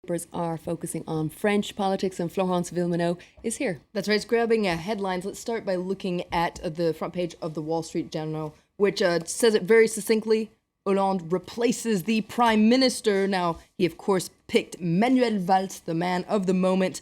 papers are focusing on French politics, and Florence Villeminot is here. That's right. It's grabbing headlines. Let's start by looking at the front page of the Wall Street Journal, which says it very succinctly. Hollande replaces the prime minister. Now, he, of course, picked Manuel Valls, the man of the moment,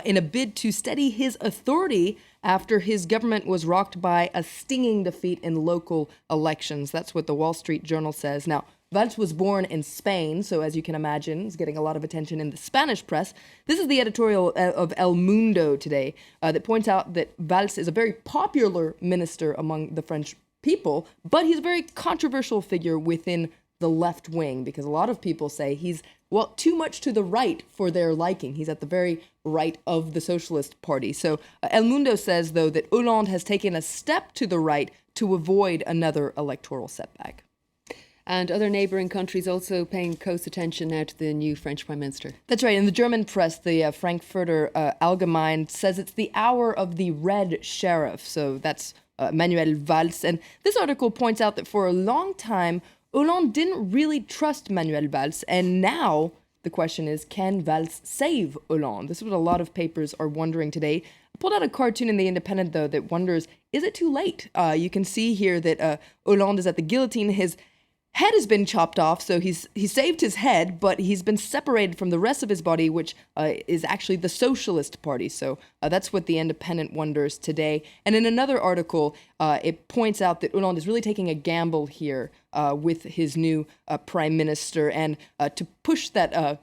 in a bid to steady his authority after his government was rocked by a stinging defeat in local elections. That's what the Wall Street Journal says. Now, Valls was born in Spain, so as you can imagine, is getting a lot of attention in the Spanish press. This is the editorial of El Mundo today that points out that Valls is a very popular minister among the French people, but he's a very controversial figure within the left wing, because a lot of people say he's, well, too much to the right for their liking. He's at the very right of the Socialist Party. So El Mundo says, though, that Hollande has taken a step to the right to avoid another electoral setback. And other neighbouring countries also paying close attention now to the new French Prime Minister. That's right. In the German press, the Frankfurter Allgemein says it's the hour of the red sheriff. So that's Manuel Valls. And this article points out that for a long time, Hollande didn't really trust Manuel Valls. And now the question is, can Valls save Hollande? This is what a lot of papers are wondering today. I pulled out a cartoon in The Independent, though, that wonders, is it too late? You can see here that Hollande is at the guillotine. His head has been chopped off, so he saved his head, but he's been separated from the rest of his body, which is actually the Socialist Party. So that's what The Independent wonders today. And in another article, it points out that Hollande is really taking a gamble here with his new prime minister. And to push that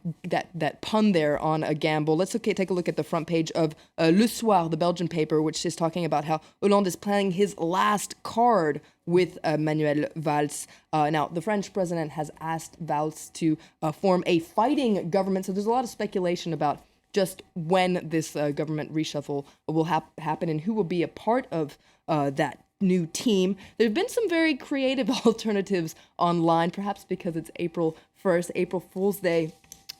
pun there on a gamble, let's take a look at the front page of Le Soir, the Belgian paper, which is talking about how Hollande is playing his last card with Manuel Valls. Now, the French president has asked Valls to form a fighting government, so there's a lot of speculation about just when this government reshuffle will happen and who will be a part of that new team. There have been some very creative alternatives online, perhaps because it's April 1st, April Fool's Day.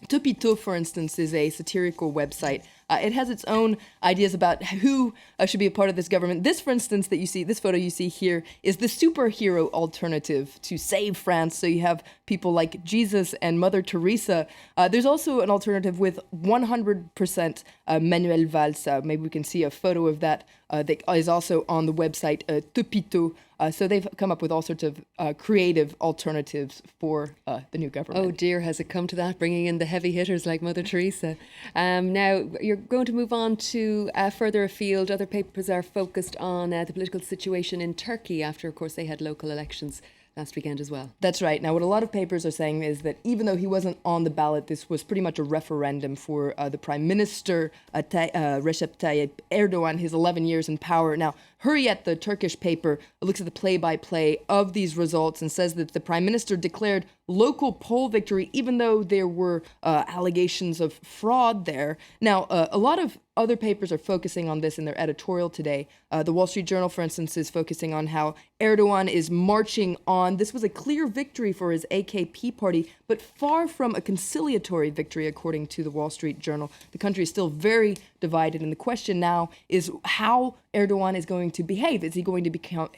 Topito, for instance, is a satirical website. It has its own ideas about who should be a part of this government. This, for instance, this photo you see here, is the superhero alternative to save France. So you have people like Jesus and Mother Teresa. There's also an alternative with 100% Manuel Valls. Maybe we can see a photo of that that is also on the website Topito. So they've come up with all sorts of creative alternatives for the new government. Oh dear, has it come to that, bringing in the heavy hitters like Mother Teresa? Now, you're going to move on to further afield. Other papers are focused on the political situation in Turkey after, of course, they had local elections last weekend as well. That's right. Now, what a lot of papers are saying is that even though he wasn't on the ballot, this was pretty much a referendum for the Prime Minister, Recep Tayyip Erdogan, his 11 years in power. Now, Hurriyet, the Turkish paper, looks at the play-by-play of these results and says that the Prime Minister declared local poll victory, even though there were allegations of fraud there. Now, a lot of other papers are focusing on this in their editorial today. The Wall Street Journal, for instance, is focusing on how Erdogan is marching on. This was a clear victory for his AKP party, but far from a conciliatory victory, according to the Wall Street Journal. The country is still very divided, and the question now is how Erdogan is going to behave. Is he going to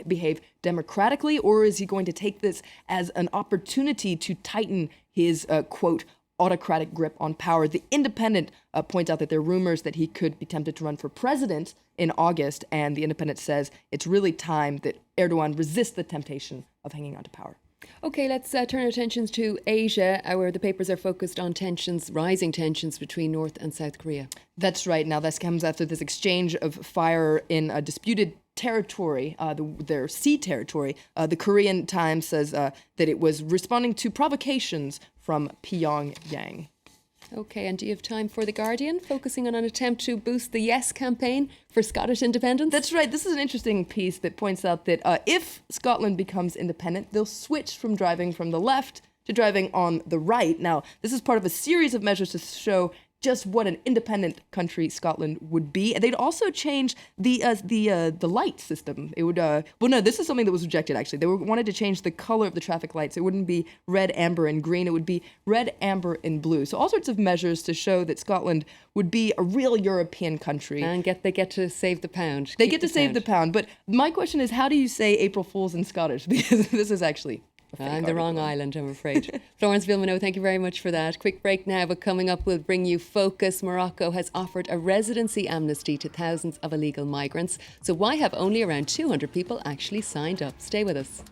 behave democratically, or is he going to take this as an opportunity to tighten his, quote, autocratic grip on power? The Independent points out that there are rumors that he could be tempted to run for president in August, and the Independent says it's really time that Erdogan resists the temptation of hanging on to power. Okay, let's turn our attentions to Asia, where the papers are focused on rising tensions between North and South Korea. That's right. Now, this comes after this exchange of fire in a disputed territory, their sea territory. The Korean Times says that it was responding to provocations from Pyongyang. Okay, and do you have time for The Guardian, focusing on an attempt to boost the Yes campaign for Scottish independence? That's right. This is an interesting piece that points out that if Scotland becomes independent, they'll switch from driving from the left to driving on the right. Now, this is part of a series of measures to show just what an independent country Scotland would be. And they'd also change the light system. It would this is something that was rejected, actually. They wanted to change the color of the traffic lights. It wouldn't be red, amber, and green. It would be red, amber, and blue. So all sorts of measures to show that Scotland would be a real European country. And they get to save the pound. They get to save the pound. But my question is, how do you say April Fool's in Scottish? Because this is actually fake I'm the wrong article. island, I'm afraid. Florence Villeneuve, thank you very much for that. Quick break now, but coming up, we'll bring you Focus. Morocco has offered a residency amnesty to thousands of illegal migrants. So why have only around 200 people actually signed up? Stay with us.